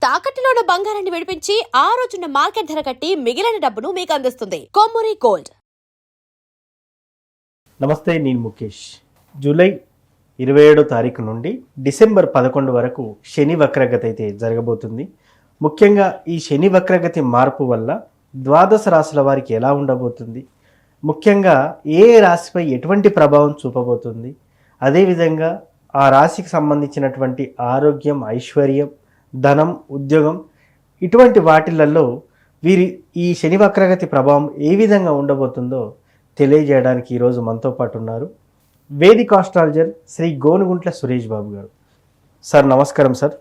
తాకట్టులో ఉన్న బంగారాన్ని విడిపించి ఆ రోజున్న మార్కెట్ ధర కట్టి మిగిలిన డబ్బును మీకు అందిస్తుంది కొమ్మూరి గోల్డ్. నమస్తే, నేను ముఖేష్. జూలై 27వ తారీఖు నుండి డిసెంబర్ 11 వరకు శని వక్రగతి అయితే జరగబోతుంది. ముఖ్యంగా ఈ శని వక్రగతి మార్పు వల్ల ద్వాదశ రాశుల వారికి ఎలా ఉండబోతుంది, ముఖ్యంగా ఏ రాశిపై ఎటువంటి ప్రభావం చూపబోతుంది, అదేవిధంగా ఆ రాశికి సంబంధించినటువంటి ఆరోగ్యం, ఐశ్వర్యం, ధనం, ఉద్యోగం ఇటువంటి వాటిలలో వీరి ఈ శని వక్రగతి ప్రభావం ఏ విధంగా ఉండబోతుందో తెలియజేయడానికి ఈరోజు మనతో పాటు ఉన్నారు వేదిక్ ఆస్ట్రాలజర్ శ్రీ గోనుగుంట్ల సురేష్ బాబు గారు. సార్ నమస్కారం. సార్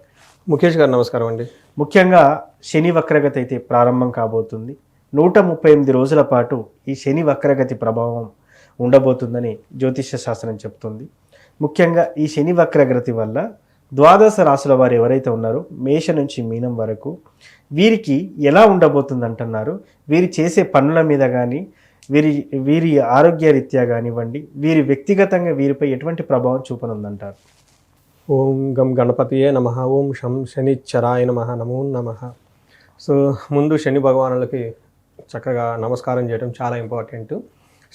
ముఖేష్ గారు నమస్కారం అండి. ముఖ్యంగా శని వక్రగతి అయితే ప్రారంభం కాబోతుంది. 138 రోజుల పాటు ఈ శని వక్రగతి ప్రభావం ఉండబోతుందని జ్యోతిష్య శాస్త్రం చెప్తుంది. ముఖ్యంగా ఈ శని వక్రగతి వల్ల ద్వాదశ రాశుల వారు ఎవరైతే ఉన్నారో మేష నుంచి మీనం వరకు వీరికి ఎలా ఉండబోతుంది అంటున్నారు. వీరి చేసే పనుల మీద కానీ వీరి ఆరోగ్య రీత్యా కానివ్వండి, వీరి వ్యక్తిగతంగా వీరిపై ఎటువంటి ప్రభావం చూపనుందంటారు? ఓం గం గణపతియే నమః, ఓం శం శనిశ్చరాయ నమః, నమో నమః. సో ముందు శని భగవానులకి చక్కగా నమస్కారం చేయడం చాలా ఇంపార్టెంట్.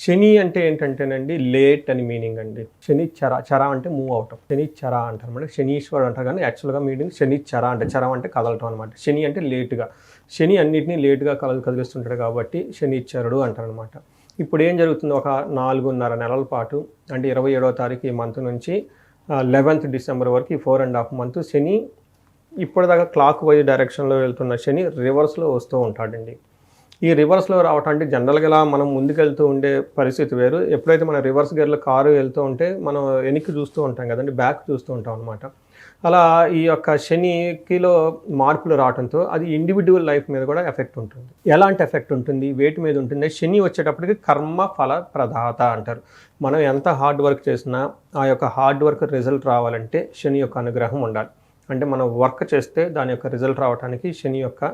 శని అంటే ఏంటంటేనండి లేట్ అని మీనింగ్ అండి. శనిచ్చర, చర అంటే మూవ్ అవటం, శనిచ్చర అంటారు అనమాట. శనీశ్వరుడు అంటారు కానీ యాక్చువల్గా మీనింగ్ శనిచ్చర అంటే చరం అంటే కదలటం అనమాట. శని అంటే లేటుగా, శని అన్నింటినీ లేటుగా కదిలిస్తుంటాడు కాబట్టి శనిచ్చరుడు అంటారు అనమాట. ఇప్పుడు ఏం జరుగుతుంది, ఒక 4.5 నెలల పాటు అంటే 27వ తారీఖు ఈ మంత్ నుంచి 11th డిసెంబర్ వరకు ఈ 4.5 మంత్ శని ఇప్పటిదాకా క్లాక్ వైజ్ డైరెక్షన్లో వెళ్తున్న శని రివర్స్లో వస్తూ ఉంటాడండి. ఈ రివర్స్లో రావటం అంటే జనరల్గా ఇలా మనం ముందుకెళ్తూ ఉండే పరిస్థితి వేరు. ఎప్పుడైతే మన రివర్స్ గేర్లో కారు వెళ్తూ ఉంటే మనం వెనక్కి చూస్తూ ఉంటాం కదండి, బ్యాక్ చూస్తూ ఉంటాం అనమాట. అలా ఈ యొక్క శనికిలో మార్పులు రావడంతో అది ఇండివిజువల్ లైఫ్ మీద కూడా ఎఫెక్ట్ ఉంటుంది. ఎలాంటి ఎఫెక్ట్ ఉంటుంది, వేటి మీద ఉంటుంది? శని వచ్చేటప్పటికి కర్మ ఫల ప్రదాత అంటారు. మనం ఎంత హార్డ్ వర్క్ చేసినా ఆ యొక్క హార్డ్ వర్క్ రిజల్ట్ రావాలంటే శని యొక్క అనుగ్రహం ఉండాలి. అంటే మనం వర్క్ చేస్తే దాని యొక్క రిజల్ట్ రావడానికి శని యొక్క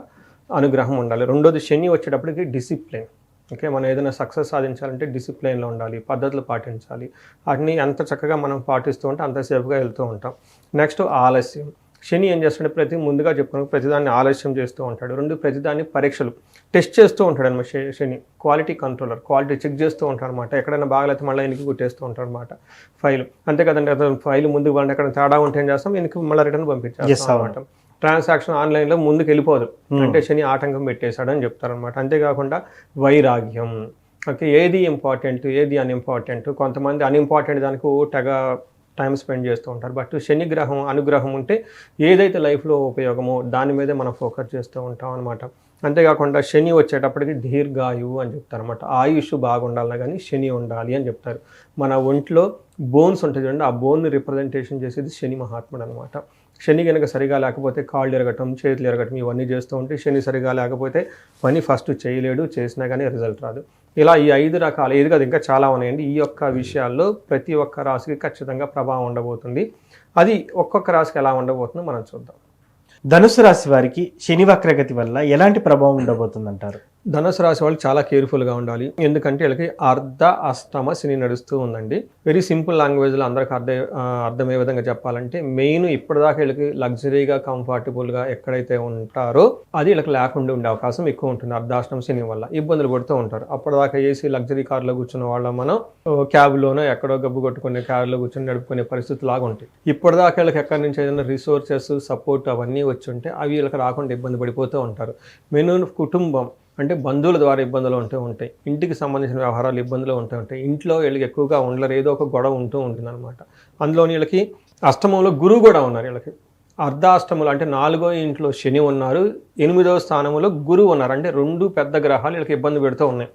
అనుగ్రహం ఉండాలి. రెండోది శని వచ్చేటప్పటికి డిసిప్లిన్. ఓకే, మనం ఏదైనా సక్సెస్ సాధించాలంటే డిసిప్లిన్లో ఉండాలి, పద్ధతులు పాటించాలి. వాటిని ఎంత చక్కగా మనం పాటిస్తూ ఉంటే అంత సేఫ్గా వెళ్తూ ఉంటాం. నెక్స్ట్ ఆలస్యం. శని ఏం చేస్తుంటే ముందుగా చెప్పుకుని ప్రతిదాన్ని ఆలస్యం చేస్తూ ఉంటాడు. ప్రతిదాన్ని పరీక్షలు టెస్ట్ చేస్తూ ఉంటాడు అనమాట. శని క్వాలిటీ కంట్రోలర్, క్వాలిటీ చెక్ చేస్తూ ఉంటాడు అనమాట. ఎక్కడైనా బాగలేతే మళ్ళీ వెనక్కి కుట్టేస్తూ ఉంటాడు అనమాట ఫైల్. అంతే కదండి, అతను ఫైల్ ముందుకు పండి ఎక్కడ తేడా ఉంటే ఏం చేస్తాం, వెనక్కి మళ్ళీ రిటర్న్ పంపించేస్తాం అనమాట. ట్రాన్సాక్షన్ ఆన్లైన్లో ముందుకు వెళ్ళిపోదు అంటే శని ఆటంకం పెట్టేశాడని చెప్తారనమాట. అంతేకాకుండా వైరాగ్యం. ఓకే, ఏది ఇంపార్టెంట్ ఏది అన్ఇంపార్టెంట్. కొంతమంది అన్ఇంపార్టెంట్ దానికి తెగ టైం స్పెండ్ చేస్తూ ఉంటారు. బట్ శని గ్రహం అనుగ్రహం ఉంటే ఏదైతే లైఫ్లో ఉపయోగమో దాని మీదే మనం ఫోకస్ చేస్తూ ఉంటాం అనమాట. అంతేకాకుండా శని వచ్చేటప్పటికి దీర్ఘాయువు అని చెప్తారు అనమాట. ఆయుష్ బాగుండాలన్నా కానీ శని ఉండాలి అని చెప్తారు. మన ఒంట్లో బోన్స్ ఉంటుంది చూడండి, ఆ బోన్ని రిప్రజెంటేషన్ చేసేది శని మహాత్ముడు అనమాట. శని కనుక సరిగా లేకపోతే కాళ్ళు ఎరగటం, చేతులు ఎరగటం ఇవన్నీ చేస్తూ ఉంటే శని సరిగా లేకపోతే పని ఫస్ట్ చేయలేడు, చేసినా కానీ రిజల్ట్ రాదు. ఇలా ఈ 5 రకాల, ఇది కాదు ఇంకా చాలా ఉన్నాయండి. ఈ యొక్క విషయాల్లో ప్రతి ఒక్క రాశికి ఖచ్చితంగా ప్రభావం ఉండబోతుంది. అది ఒక్కొక్క రాశికి ఎలా ఉండబోతుందో మనం చూద్దాం. ధనుసు రాశి వారికి శని వక్రగతి వల్ల ఎలాంటి ప్రభావం ఉండబోతుంది అంటారు? ధనుసు రాశి వాళ్ళు చాలా కేర్ఫుల్గా ఉండాలి. ఎందుకంటే వీళ్ళకి అర్ధ అష్టమ శని నడుస్తూ ఉందండి. వెరీ సింపుల్ లాంగ్వేజ్లో అందరికి అర్థమయ్యే విధంగా చెప్పాలంటే మెయిన్ ఇప్పటిదాకా వీళ్ళకి లగ్జరీగా కంఫర్టబుల్గా ఎక్కడైతే ఉంటారో అది వీళ్ళకి లేకుండా ఉండే అవకాశం ఎక్కువ ఉంటుంది. అర్ధాష్టమ శని వల్ల ఇబ్బందులు పడుతూ ఉంటారు. అప్పటిదాకా ఏసీ లగ్జరీ కార్లో కూర్చున్న వాళ్ళ మనం క్యాబ్లోనో ఎక్కడో గబ్బు కొట్టుకునే కార్లో కూర్చొని నడుపుకునే పరిస్థితి లాగా ఉంటాయి. ఇప్పటిదాకా వీళ్ళకి ఎక్కడి నుంచి ఏదైనా రిసోర్సెస్ సపోర్ట్ అవన్నీ వచ్చి ఉంటే అవి వీళ్ళకి రాకుండా ఇబ్బంది పడిపోతూ ఉంటారు. మెయిన్ కుటుంబం అంటే బంధువుల ద్వారా ఇబ్బందులు ఉంటూ ఉంటాయి. ఇంటికి సంబంధించిన వ్యవహారాలు ఇబ్బందులు ఉంటూ ఉంటాయి. ఇంట్లో వీళ్ళకి ఎక్కువగా ఉండలేరు, ఏదో ఒక గొడవ ఉంటూ ఉంటుంది అనమాట. అందులో వీళ్ళకి అష్టమంలో గురువు కూడా ఉన్నారు. వీళ్ళకి అర్ధాష్టములు అంటే 4వ ఇంట్లో శని ఉన్నారు, 8వ స్థానంలో గురువు ఉన్నారు. అంటే 2 పెద్ద గ్రహాలు వీళ్ళకి ఇబ్బంది పెడుతూ ఉన్నాయి.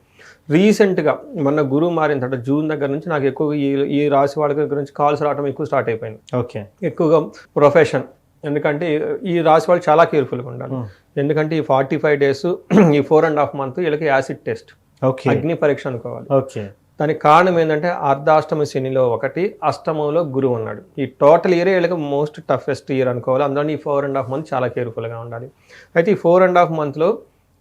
రీసెంట్గా మొన్న గురువు మారిన తర్వాత జూన్ దగ్గర నుంచి నాకు ఎక్కువగా ఈ రాశి వాళ్ళ గురించి కాల్స్ రావడం ఎక్కువ స్టార్ట్ అయిపోయింది. ఓకే, ఎక్కువగా ప్రొఫెషన్. ఎందుకంటే ఈ రాశి వాళ్ళు చాలా కేర్ఫుల్గా ఉండాలి. ఎందుకంటే ఈ 45 డేస్ ఈ 4.5 మంత్ వీళ్ళకి యాసిడ్ టెస్ట్, అగ్ని పరీక్ష అనుకోవాలి. ఓకే, దానికి కారణం ఏంటంటే అర్ధాష్టమ శనిలో ఒకటి, అష్టమంలో గురువు ఉన్నాడు. ఈ టోటల్ ఇయర్ వీళ్ళకి మోస్ట్ టఫెస్ట్ ఇయర్ అనుకోవాలి. అందులో ఈ 4.5 మంత్ చాలా కేర్ఫుల్గా ఉండాలి. అయితే ఈ 4.5 మంత్లో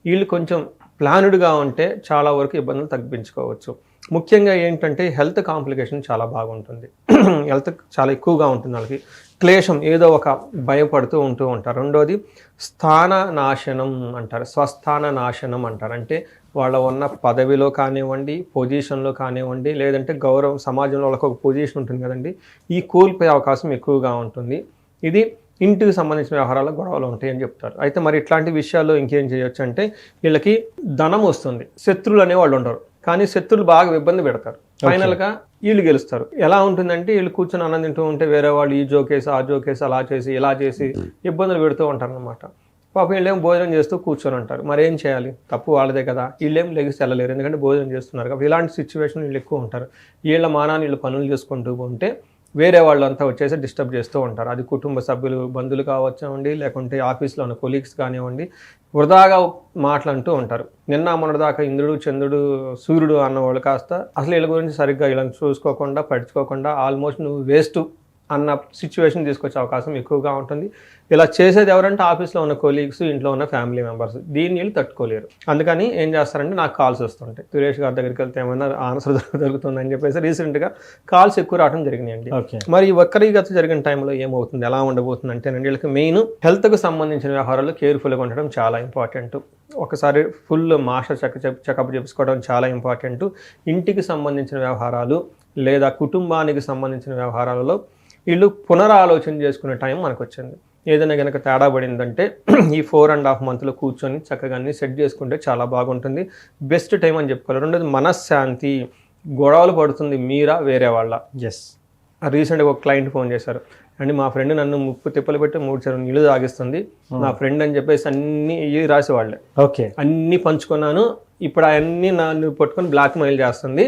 వీళ్ళు కొంచెం ప్లానుడ్గా ఉంటే చాలా వరకు ఇబ్బందులు తగ్గించుకోవచ్చు. ముఖ్యంగా ఏంటంటే హెల్త్ కాంప్లికేషన్ చాలా బాగుంటుంది. హెల్త్ చాలా ఎక్కువగా ఉంటుంది వాళ్ళకి. క్లేశం ఏదో ఒక భయపడుతూ ఉంటూ ఉంటారు. రెండోది స్థాన నాశనం అంటారు, స్వస్థాన నాశనం అంటారు. అంటే వాళ్ళ ఉన్న పదవిలో కానివ్వండి, పొజిషన్లో కానివ్వండి, లేదంటే గౌరవం సమాజంలో వాళ్ళకి ఒక పొజిషన్ ఉంటుంది కదండి, ఈ కోల్పోయే అవకాశం ఎక్కువగా ఉంటుంది. ఇది ఇంటికి సంబంధించిన వ్యవహారాల్లో గొడవలు ఉంటాయి అని చెప్తారు. అయితే మరి ఇట్లాంటి విషయాల్లో ఇంకేం చేయొచ్చు అంటే వీళ్ళకి ధనం వస్తుంది, శత్రువులు అనేవాళ్ళు ఉండరు, కానీ శత్రువులు బాగా ఇబ్బంది పెడతారు. ఫైనల్గా వీళ్ళు గెలుస్తారు. ఎలా ఉంటుందంటే వీళ్ళు కూర్చొని అన్నం తింటూ ఉంటే వేరే వాళ్ళు ఈ జోకేసి ఆ జోకేసి అలా చేసి ఇలా చేసి ఇబ్బందులు పెడుతూ ఉంటారు అనమాట. పాపం వీళ్ళేం భోజనం చేస్తూ కూర్చొని ఉంటారు. మరి ఏం చేయాలి, తప్పు వాళ్ళదే కదా, వీళ్ళేం లెగిసి వెళ్ళలేరు ఎందుకంటే భోజనం చేస్తున్నారు కాబట్టి. ఇలాంటి సిచ్యువేషన్ వీళ్ళు ఎక్కువ ఉంటారు. వీళ్ళ మానాన్ని వీళ్ళు పనులు చేసుకుంటూ ఉంటే వేరే వాళ్ళంతా వచ్చేసి డిస్టర్బ్ చేస్తూ ఉంటారు. అది కుటుంబ సభ్యులు, బంధువులు కావచ్చండి, లేకుంటే ఆఫీస్లో ఉన్న కొలీగ్స్ కానివ్వండి, వృధాగా మాటలంటూ ఉంటారు. నిన్న మొన్నటిదాకా ఇంద్రుడు, చంద్రుడు, సూర్యుడు అన్నవాళ్ళు కాస్త అసలు వీళ్ళ గురించి సరిగ్గా వీళ్ళని చూసుకోకుండా పట్టించుకోకుండా ఆల్మోస్ట్ నువ్వు వేస్ట్ అన్న సిచ్యువేషన్ తీసుకొచ్చే అవకాశం ఎక్కువగా ఉంటుంది. ఇలా చేసేది ఎవరంటే ఆఫీస్లో ఉన్న కొలీగ్స్, ఇంట్లో ఉన్న ఫ్యామిలీ మెంబర్స్. దీన్ని వీళ్ళు తట్టుకోలేరు. అందుకని ఏం చేస్తారంటే నాకు కాల్స్ వస్తుంటాయి, సురేష్ గారి దగ్గరికి వెళ్తే ఏమైనా ఆన్సర్ దొరుకుతుందని చెప్పేసి రీసెంట్గా కాల్స్ ఎక్కువ రావడం జరిగినాయండి. మరి ఈ వక్రీగత జరిగిన టైంలో ఏమవుతుంది, ఎలా ఉండబోతుంది అంటే వీళ్ళకి మెయిన్ హెల్త్కి సంబంధించిన వ్యవహారాలు కేర్ఫుల్గా ఉండడం చాలా ఇంపార్టెంట్. ఒకసారి ఫుల్ మాస్టర్ చెకప్ చేసుకోవడం చాలా ఇంపార్టెంట్. ఇంటికి సంబంధించిన వ్యవహారాలు లేదా కుటుంబానికి సంబంధించిన వ్యవహారాలలో వీళ్ళు పునరాలోచన చేసుకునే టైం మనకు వచ్చింది. ఏదైనా కనుక తేడా పడిందంటే ఈ 4.5 months కూర్చొని చక్కగా అన్ని సెట్ చేసుకుంటే చాలా బాగుంటుంది. బెస్ట్ టైం అని చెప్పుకోవాలి. రెండోది మనశ్శాంతి. గొడవలు పడుతుంది మీరా వేరే వాళ్ళ. రీసెంట్గా ఒక క్లయింట్ ఫోన్ చేశారు అండి, మా ఫ్రెండ్ నన్ను ముప్పు తిప్పలు పెట్టి 3 చెరువు నీళ్ళు తాగిస్తుంది, నా ఫ్రెండ్ అని చెప్పేసి అన్ని రాసి వాళ్ళే అన్నీ పంచుకున్నాను, ఇప్పుడు అవన్నీ నన్ను పట్టుకొని బ్లాక్ మెయిల్ చేస్తుంది,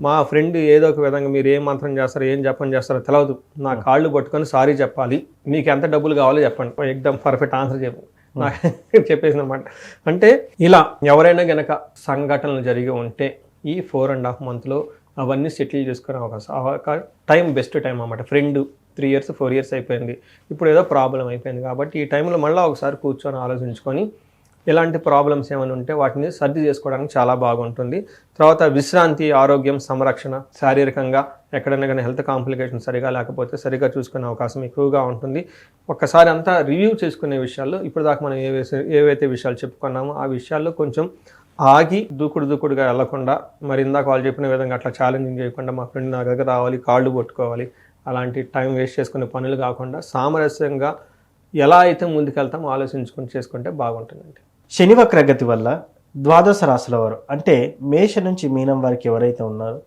మా ఫ్రెండ్ ఏదో ఒక విధంగా మీరు ఏం మంత్రం చేస్తారో ఏం జపం చేస్తారో తెలియదు, నా కాళ్ళు పట్టుకొని సారీ చెప్పాలి, మీకు ఎంత డబ్బులు కావాలో చెప్పండి, ఎగ్దమ్ పర్ఫెక్ట్ ఆన్సర్ చెప్పండి నాకు చెప్పేసింది అనమాట. అంటే ఇలా ఎవరైనా గనక సంఘటనలు జరిగి ఉంటే ఈ 4.5 months అవన్నీ సెటిల్ చేసుకునే అవకాశం టైం బెస్ట్ టైం అన్నమాట. ఫ్రెండ్ 3 years 4 years అయిపోయింది, ఇప్పుడు ఏదో ప్రాబ్లం అయిపోయింది కాబట్టి ఈ టైంలో మళ్ళీ ఒకసారి కూర్చొని ఆలోచించుకొని ఇలాంటి ప్రాబ్లమ్స్ ఏమైనా ఉంటే వాటిని సర్ది చేసుకోవడానికి చాలా బాగుంటుంది. తర్వాత విశ్రాంతి, ఆరోగ్యం, సంరక్షణ, శారీరకంగా ఎక్కడైనా కానీ హెల్త్ కాంప్లికేషన్ సరిగా లేకపోతే సరిగా చూసుకునే అవకాశం ఎక్కువగా ఉంటుంది. ఒక్కసారి అంతా రివ్యూ చేసుకునే విషయాల్లో ఇప్పుడు దాకా మనం ఏవైతే విషయాలు చెప్పుకున్నామో ఆ విషయాల్లో కొంచెం ఆగి దూకుడుగా వెళ్లకుండా, మరి ఇందాక వాళ్ళు చెప్పిన విధంగా అట్లా ఛాలెంజింగ్ చేయకుండా మా ఫ్రెండ్ నా దగ్గర రావాలి, కాళ్ళు పట్టుకోవాలి, అలాంటి టైం వేస్ట్ చేసుకునే పనులు కాకుండా సామరస్యంగా ఎలా అయితే ముందుకెళ్తామో ఆలోచించుకొని చేసుకుంటే బాగుంటుందండి. శని వక్రగతి వల్ల ద్వాదశ రాశుల వారు అంటే మేష నుంచి మీనం వారికి ఎవరైతే ఉన్నారో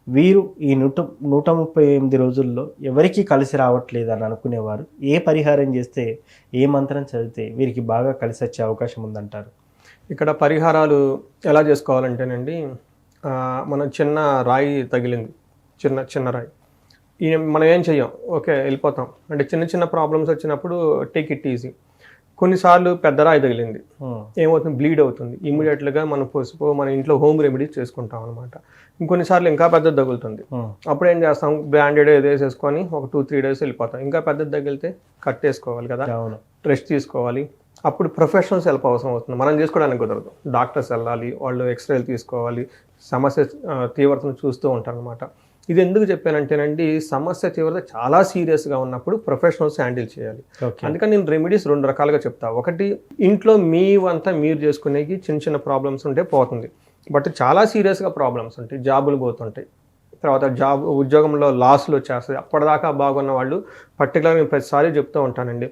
వీరు ఈ 138 రోజుల్లో ఎవరికి కలిసి రావట్లేదు అని అనుకునేవారు ఏ పరిహారం చేస్తే, ఏ మంత్రం చదివితే వీరికి బాగా కలిసి వచ్చే అవకాశం ఉందంటారు? ఇక్కడ పరిహారాలు ఎలా చేసుకోవాలంటేనండి, మనం చిన్న రాయి తగిలింది, చిన్న రాయి, మనం ఏం చెయ్యం, ఓకే వెళ్ళిపోతాం అంటే చిన్న ప్రాబ్లమ్స్ వచ్చినప్పుడు టేక్ ఇట్ ఈజీ. కొన్నిసార్లు పెద్ద రాయి తగిలింది, ఏమవుతుంది, బ్లీడ్ అవుతుంది, ఇమ్మీడియట్గా మనం పసుపు మన ఇంట్లో హోమ్ రెమెడీస్ చేసుకుంటాం అనమాట. ఇంకొన్నిసార్లు ఇంకా పెద్దది తగులుతుంది, అప్పుడు ఏం చేస్తాం, బ్రాండెడ్ ఏదో వేసేసుకొని ఒక 2-3 days వెళ్ళిపోతాం. ఇంకా పెద్దది తగిలితే కట్టేసుకోవాలి కదా, రెస్ట్ తీసుకోవాలి. అప్పుడు ప్రొఫెషనల్స్ హెల్ప్ అవసరం అవుతుంది, మనం చేసుకోవడానికి కుదరదు. డాక్టర్స్ వెళ్ళాలి, వాళ్ళు ఎక్స్రేలు తీసుకోవాలి, సమస్య తీవ్రతను చూస్తూ ఉంటారు అనమాట. ఇది ఎందుకు చెప్పానంటేనండి, సమస్య తీవ్రత చాలా సీరియస్గా ఉన్నప్పుడు ప్రొఫెషనల్స్ హ్యాండిల్ చేయాలి. అందుకని నేను రెమెడీస్ 2 రకాలుగా చెప్తా. ఒకటి, ఇంట్లో మీ వంతా మీరు చేసుకునేకి చిన్న ప్రాబ్లమ్స్ ఉంటే పోతుంది. బట్ చాలా సీరియస్గా ప్రాబ్లమ్స్ ఉంటాయి, జాబులు పోతుంటాయి, తర్వాత ఉద్యోగంలో లాస్లు వచ్చేస్తాయి. అప్పటిదాకా బాగున్న వాళ్ళు పర్టికులర్గా నేను ప్రతిసారి చెప్తూ ఉంటానండి,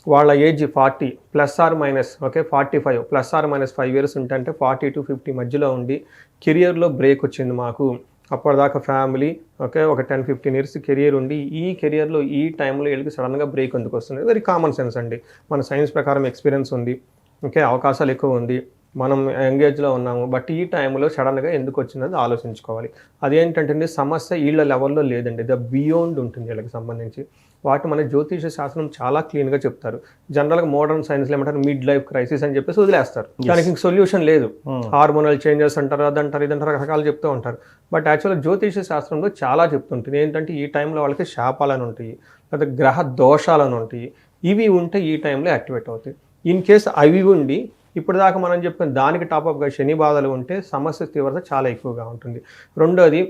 వాళ్ళ ఏజ్ 40 ± ఓకే 45 ± 5 years ఉంటే 40 to 50 మధ్యలో ఉండి కెరియర్లో బ్రేక్ వచ్చింది మాకు, అప్పటిదాకా ఫ్యామిలీ ఓకే ఒక 10-15 years కెరియర్ ఉండి ఈ కెరియర్లో ఈ టైంలో వీళ్ళకి సడన్గా బ్రేక్ ఎందుకు వస్తుంది? వెరీ కామన్ సెన్స్ అండి. మన సైన్స్ ప్రకారం ఎక్స్పీరియన్స్ ఉంది, ఓకే అవకాశాలు ఎక్కువ ఉంది, మనం ఎంగేజ్లో ఉన్నాము, బట్ ఈ టైంలో సడన్గా ఎందుకు వచ్చిందని ఆలోచించుకోవాలి. అదేంటంటే సమస్య వీళ్ళ లెవెల్లో లేదండి, ద బియాండ్ ఉంటుంది వీళ్ళకి సంబంధించి. వాటి మన జ్యోతిష శాస్త్రం చాలా క్లీన్గా చెప్తారు. జనరల్గా మోడర్న్ సైన్స్లో ఏమంటారు, మిడ్ లైఫ్ క్రైసిస్ అని చెప్పేసి వదిలేస్తారు, దానికి ఇంక సొల్యూషన్ లేదు, హార్మోనల్ చేంజెస్ అంటారు, అదంటారు, ఇదంటారు, రకరకాలు చెప్తూ ఉంటారు. బట్ యాక్చువల్గా జ్యోతిష శాస్త్రంలో చాలా చెప్తుంటుంది ఏంటంటే ఈ టైంలో వాళ్ళకి శాపాలను ఉంటాయి, లేదా గ్రహ దోషాలను ఉంటాయి, ఇవి ఉంటే ఈ టైంలో యాక్టివేట్ అవుతాయి. ఇన్ కేస్ అవి ఉండి ఇప్పుడు దాకా మనం చెప్పుకున్న దానికి టాప్అప్గా శని బాధలు ఉంటే సమస్య తీవ్రత చాలా ఎక్కువగా ఉంటుంది. రెండోది,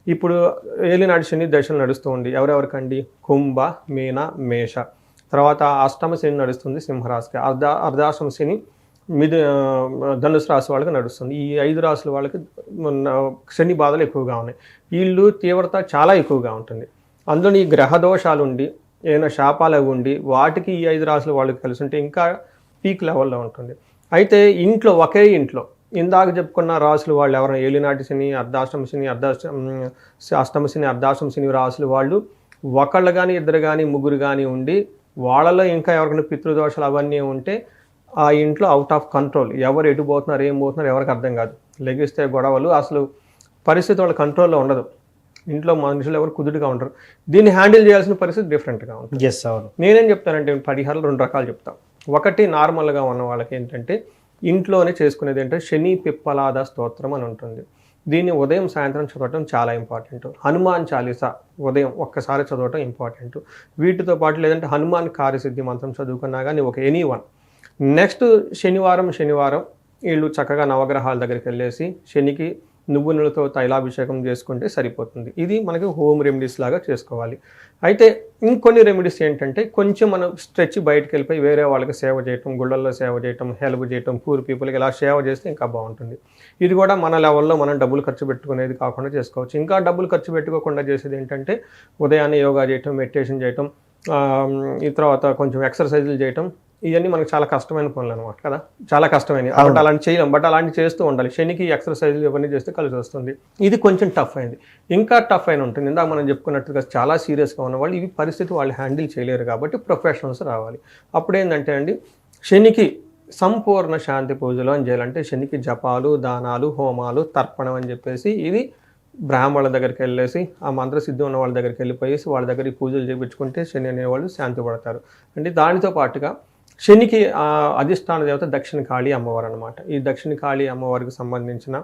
ఇప్పుడు ఏలినాటి శని దశలు నడుస్తూ ఉంది. ఎవరెవరికండి? కుంభ, మీన, మేష. తర్వాత అష్టమ శని నడుస్తుంది సింహరాశికి. అర్ధాష్టమ శని ధనుసు రాశి వాళ్ళకి నడుస్తుంది. ఈ 5 రాశుల వాళ్ళకి శని బాధలు ఎక్కువగా ఉన్నాయి. వీళ్ళు తీవ్రత చాలా ఎక్కువగా ఉంటుంది. అందులో ఈ గ్రహ దోషాలు ఉండి, ఏదైనా శాపాలు అవి ఉండి, వాటికి ఈ 5 రాశుల వాళ్ళకి కలిసి ఉంటే ఇంకా పీక్ లెవెల్లో ఉంటుంది. అయితే ఒకే ఇంట్లో ఇందాక చెప్పుకున్న రాశులు వాళ్ళు ఎవరైనా ఏలినాటి శని, అర్ధాష్టమ శని, అష్టమ శని, అర్ధాష్టమ శని రాశులు వాళ్ళు ఒకళ్ళు కానీ, ఇద్దరు కానీ, ముగ్గురు కానీ ఉండి, వాళ్ళలో ఇంకా ఎవరికైనా పితృదోషాలు అవన్నీ ఉంటే ఆ ఇంట్లో అవుట్ ఆఫ్ కంట్రోల్, ఎవరు ఎటు పోతున్నారు, ఏం పోతున్నారు ఎవరికి అర్థం కాదు. లెగిస్తే గొడవలు, అసలు పరిస్థితి వాళ్ళ కంట్రోల్లో ఉండదు. ఇంట్లో మనుషులు ఎవరు కుదురుగా ఉంటారు. దీన్ని హ్యాండిల్ చేయాల్సిన పరిస్థితి డిఫరెంట్గా ఉంటుంది. నేనేం చెప్తానంటే పరిహారాలు 2 రకాలు చెప్తాను. ఒకటి, నార్మల్గా ఉన్న వాళ్ళకి ఏంటంటే ఇంట్లోనే చేసుకునేది ఏంటంటే శని పిప్పలాద స్తోత్రం అని ఉంటుంది. దీన్ని ఉదయం సాయంత్రం చదవటం చాలా ఇంపార్టెంట్. హనుమాన్ చాలీసా ఉదయం ఒక్కసారి చదవటం ఇంపార్టెంట్. వీటితో పాటు లేదంటే హనుమాన్ కార్యసిద్ధి మంత్రం చదువుకున్నా కానీ ఎనీ వన్. నెక్స్ట్ శనివారం వీళ్ళు చక్కగా నవగ్రహాల దగ్గరికి వెళ్ళేసి శనికి నువ్వులతో తైలాభిషేకం చేసుకుంటే సరిపోతుంది. ఇది మనకి హోమ్ రెమెడీస్ లాగా చేసుకోవాలి. అయితే ఇంకొన్ని రెమెడీస్ ఏంటంటే కొంచెం మనం స్ట్రెచ్ బయటకు వెళ్ళిపోయి వేరే వాళ్ళకి సేవ చేయటం, గుళ్ళల్లో సేవ చేయటం, హెల్ప్ చేయటం, పూర్ పీపుల్కి ఇలా సేవ చేస్తే ఇంకా బాగుంటుంది. ఇది కూడా మన లెవెల్లో మనం డబ్బులు ఖర్చు పెట్టుకునేది కాకుండా చేసుకోవచ్చు. ఇంకా డబ్బులు ఖర్చు పెట్టుకోకుండా చేసేది ఏంటంటే ఉదయాన్నే యోగా చేయటం, మెడిటేషన్ చేయటం, ఈ తర్వాత కొంచెం ఎక్సర్సైజులు చేయటం. ఇవన్నీ మనకు చాలా కష్టమైన పనులు అనమాట కదా, చాలా కష్టమైనవి. బట్ అలాంటి చేయలేం, బట్ అలాంటి చేస్తూ ఉండాలి. శనికి ఎక్సర్సైజులు ఇవన్నీ చేస్తే కలిసి వస్తుంది. ఇది కొంచెం టఫ్ అయింది. ఇంకా టఫ్ అయిన ఉంటుంది. ఇందాక మనం చెప్పుకున్నట్టుగా చాలా సీరియస్గా ఉన్న వాళ్ళు ఇవి పరిస్థితి వాళ్ళు హ్యాండిల్ చేయలేరు కాబట్టి ప్రొఫెషనల్స్ రావాలి. అప్పుడు ఏంటంటే అండి, శనికి సంపూర్ణ శాంతి పూజలు అని చేయాలంటే శనికి జపాలు, దానాలు, హోమాలు, తర్పణం అని చెప్పేసి ఇది బ్రాహ్మణుల దగ్గరికి వెళ్ళేసి ఆ మంత్రసిద్ధి ఉన్న వాళ్ళ దగ్గరికి వెళ్ళిపోయేసి వాళ్ళ దగ్గర ఈ పూజలు చేయించుకుంటే శని అనేవాళ్ళు శాంతి పడతారు. అంటే దానితో పాటుగా శనికి అధిష్టాన దేవత దక్షిణ కాళీ అమ్మవారు అనమాట. ఈ దక్షిణ కాళీ అమ్మవారికి సంబంధించిన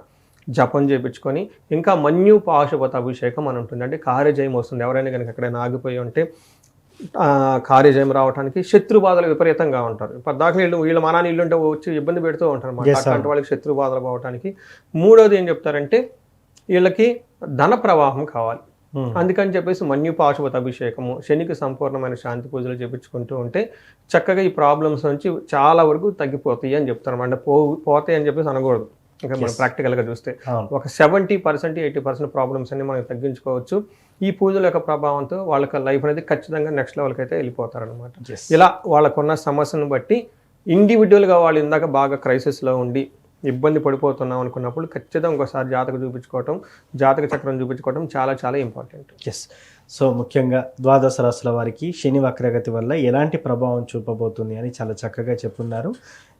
జపం చేయించుకొని ఇంకా మన్యు పాశుపత అభిషేకం అని ఉంటుంది. అంటే కార్యజయం వస్తుంది. ఎవరైనా కనుక ఎక్కడైనా ఆగిపోయి ఉంటే కార్యజయం రావడానికి, శత్రు బాధలు విపరీతంగా ఉంటారు. పద్దాకలు వీళ్ళ మనాన్ని ఇల్లుంటే వచ్చి ఇబ్బంది పెడుతూ ఉంటారు అన్నమాట. అట్లాంటి వాళ్ళకి శత్రు బాధలు పోవడానికి. మూడోది ఏం చెప్తారంటే వీళ్ళకి ధన ప్రవాహం కావాలి. అందుకని చెప్పేసి మన్యు పాశుపత అభిషేకము, శనికి సంపూర్ణమైన శాంతి పూజలు చేయించుకుంటూ ఉంటే చక్కగా ఈ ప్రాబ్లమ్స్ నుంచి చాలా వరకు తగ్గిపోతాయి అని చెప్తారు. అంటే పోతాయి అని చెప్పేసి అనకూడదు. ఇంకా మనం ప్రాక్టికల్గా చూస్తే ఒక 70% 80% ప్రాబ్లమ్స్ అన్ని మనం తగ్గించుకోవచ్చు. ఈ పూజల యొక్క ప్రభావంతో వాళ్ళకి లైఫ్ అనేది ఖచ్చితంగా నెక్స్ట్ లెవెల్కి అయితే వెళ్ళిపోతారనమాట. ఇలా వాళ్ళకున్న సమస్యను బట్టి ఇండివిజువల్గా వాళ్ళు ఇందాక బాగా క్రైసిస్లో ఉండి ఇబ్బంది పడిపోతున్నాం అనుకున్నప్పుడు ఖచ్చితంగా ఒకసారి జాతక చక్రం చూపించుకోవడం చాలా చాలా ఇంపార్టెంట్. సో ముఖ్యంగా ద్వాదశ రాశుల వారికి శని వక్రగతి వల్ల ఎలాంటి ప్రభావం చూపబోతుంది అని చాలా చక్కగా చెప్పున్నారు.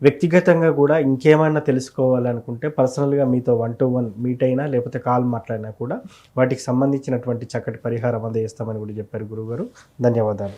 వ్యక్తిగతంగా కూడా ఇంకేమైనా తెలుసుకోవాలనుకుంటే పర్సనల్గా మీతో 1-to-1 మీట్ అయినా లేకపోతే కాల్ మాట్లాడినా కూడా వాటికి సంబంధించినటువంటి చక్కటి పరిహారం అందజేస్తామని కూడా చెప్పారు గురువుగారు. ధన్యవాదాలు.